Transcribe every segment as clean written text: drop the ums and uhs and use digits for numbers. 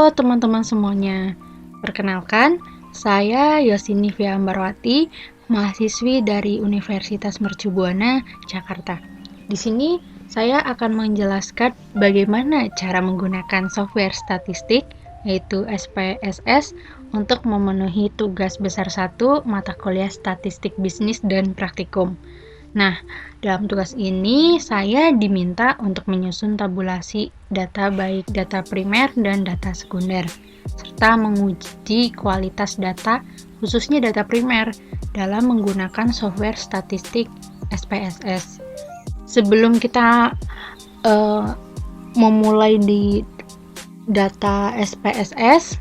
Halo teman-teman semuanya, perkenalkan saya Yosinivia Ambarwati, mahasiswi dari Universitas Mercu Buana, Jakarta. Di sini saya akan menjelaskan bagaimana cara menggunakan software statistik, yaitu SPSS, untuk memenuhi tugas besar 1 mata kuliah Statistik Bisnis dan Praktikum. Nah, dalam tugas ini saya diminta untuk menyusun tabulasi data baik data primer dan data sekunder, serta menguji kualitas data, khususnya data primer, dalam menggunakan software statistik SPSS. Sebelum kita memulai di data SPSS,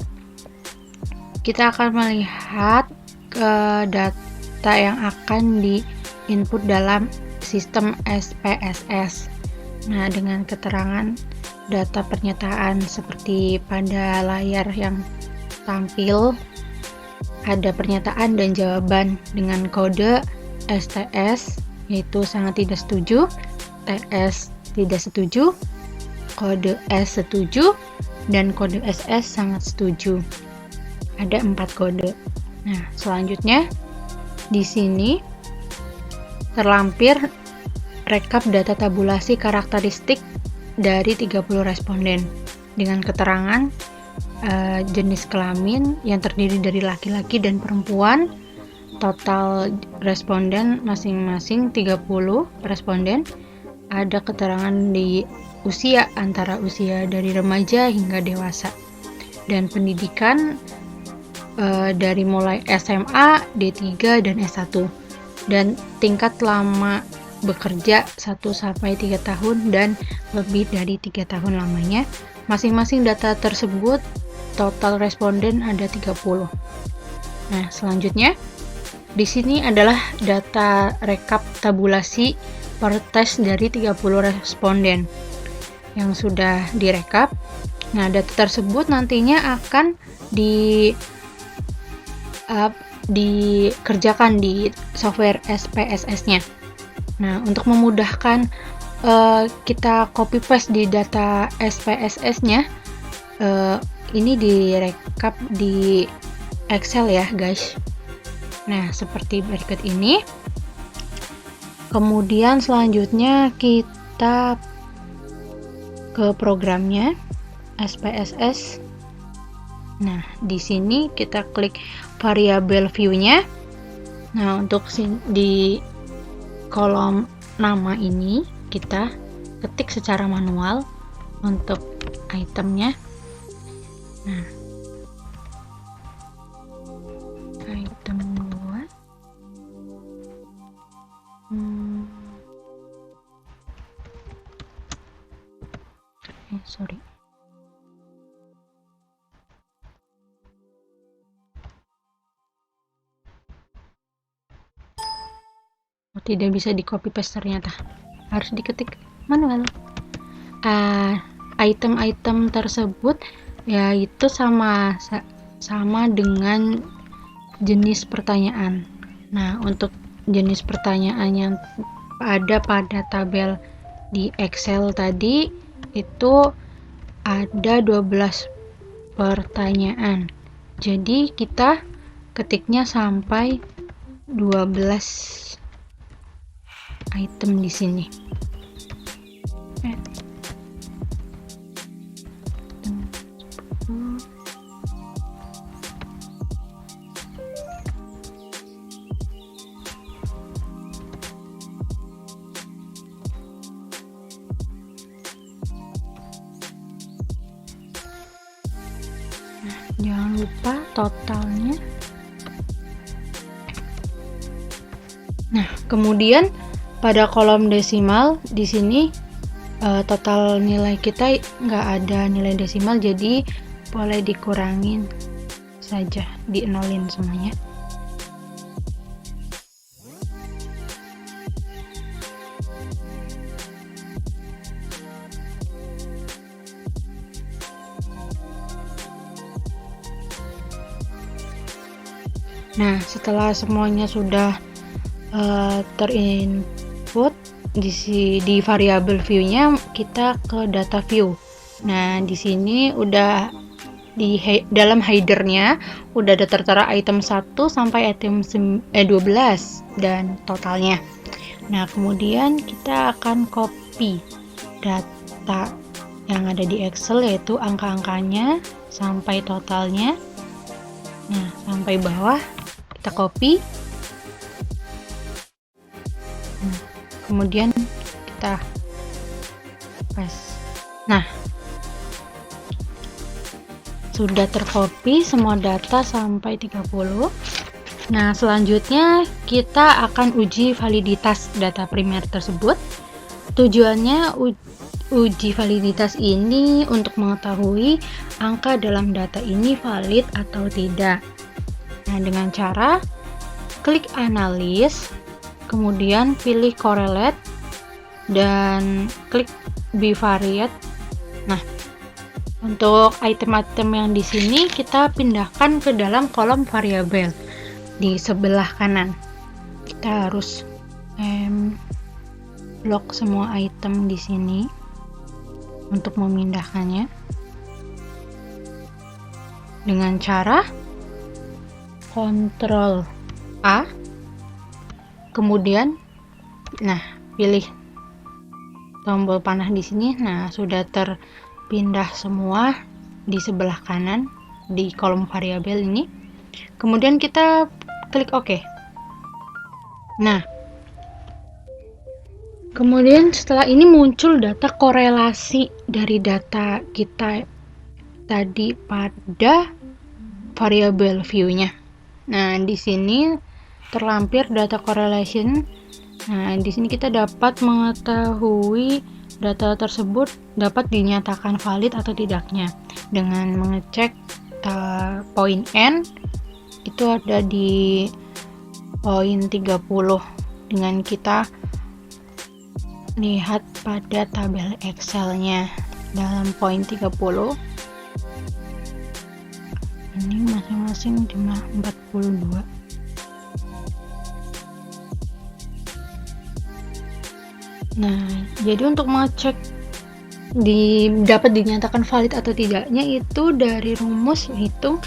kita akan melihat data yang akan input dalam sistem SPSS. Nah, dengan keterangan data pernyataan seperti pada layar yang tampil, ada pernyataan dan jawaban dengan kode STS, yaitu sangat tidak setuju, TS tidak setuju, kode S setuju, dan kode SS sangat setuju. Ada 4 kode. Nah, selanjutnya di sini terlampir rekap data tabulasi karakteristik dari 30 responden dengan keterangan jenis kelamin yang terdiri dari laki-laki dan perempuan, total responden masing-masing 30 responden, ada keterangan di usia antara usia dari remaja hingga dewasa, dan pendidikan dari mulai SMA, D3, dan S1, dan tingkat lama bekerja 1-3 tahun dan lebih dari 3 tahun lamanya. Masing-masing data tersebut total responden ada 30. Nah, selanjutnya di sini adalah data rekap tabulasi per tes dari 30 responden yang sudah direkap. Nah, data tersebut nantinya akan dikerjakan di software SPSS-nya. Nah, untuk memudahkan kita copy paste di data SPSS-nya, ini direkap di Excel ya, guys. Nah, seperti berikut ini. Kemudian selanjutnya kita ke programnya SPSS. Nah, di sini kita klik variabel view-nya. Nah, untuk di kolom nama ini kita ketik secara manual untuk itemnya. Nah, item 2. Sorry. Tidak bisa di copy paste, ternyata harus diketik manual. Item-item tersebut yaitu sama dengan jenis pertanyaan. Nah, untuk jenis pertanyaan yang ada pada tabel di Excel tadi itu ada 12 pertanyaan. Jadi kita ketiknya sampai 12 item di sini. Jangan lupa totalnya. Nah, kemudian pada kolom desimal di sini total nilai kita nggak ada nilai desimal, jadi boleh dikurangin saja, di-nolin semuanya. Nah, setelah semuanya sudah terinput di variabel view-nya, kita ke data view. Nah, di sini udah dalam headernya udah ada tertera item 1 sampai item 12 dan totalnya. Nah, kemudian kita akan copy data yang ada di Excel, yaitu angka-angkanya sampai totalnya. Nah, sampai bawah kita copy. Nah, kemudian kita paste. Nah, sudah tercopy semua data sampai 30. Nah, selanjutnya kita akan uji validitas data primer tersebut. Tujuannya uji validitas ini untuk mengetahui angka dalam data ini valid atau tidak. Nah, dengan cara klik analis, kemudian pilih correlate dan klik bivariate. Nah, untuk item-item yang di sini kita pindahkan ke dalam kolom variabel di sebelah kanan. Kita harus blok semua item di sini untuk memindahkannya dengan cara Ctrl A, kemudian pilih tombol panah di sini. Nah, sudah terpindah semua di sebelah kanan di kolom variabel ini. Kemudian kita klik OK. Nah, kemudian setelah ini muncul data korelasi dari data kita tadi pada variabel view-nya. Nah, di sini terlampir data correlation. Nah, di sini kita dapat mengetahui data tersebut dapat dinyatakan valid atau tidaknya dengan mengecek poin N. Itu ada di poin 30 dengan kita lihat pada tabel Excel-nya dalam poin 30. Ini masing-masing jumlah 42. Nah, jadi untuk mengecek dapat dinyatakan valid atau tidaknya itu dari rumus hitung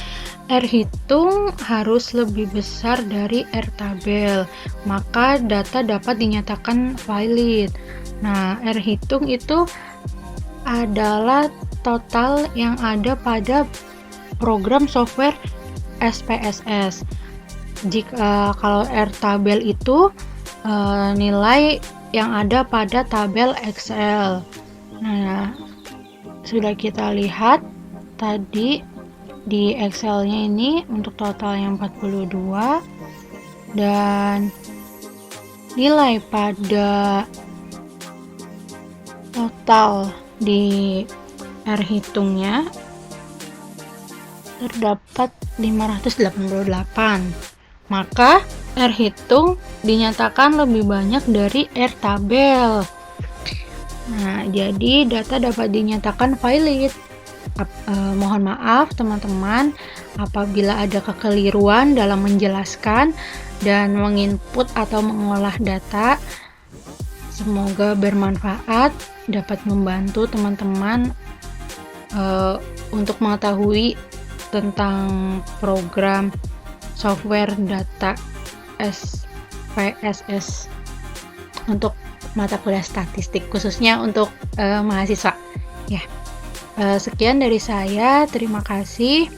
R hitung harus lebih besar dari R tabel, maka data dapat dinyatakan valid. Nah, R hitung itu adalah total yang ada pada program software SPSS. Jika kalau R tabel itu nilai yang ada pada tabel Excel. Nah, sudah kita lihat tadi di Excel-nya ini untuk total yang 42 dan nilai pada total di R hitungnya terdapat 588. Maka R hitung dinyatakan lebih banyak dari R tabel. Nah, jadi data dapat dinyatakan valid. Mohon maaf teman-teman apabila ada kekeliruan dalam menjelaskan dan menginput atau mengolah data. Semoga bermanfaat, dapat membantu teman-teman untuk mengetahui tentang program software data SPSS untuk mata kuliah statistik, khususnya untuk mahasiswa. Ya, sekian dari saya. Terima kasih.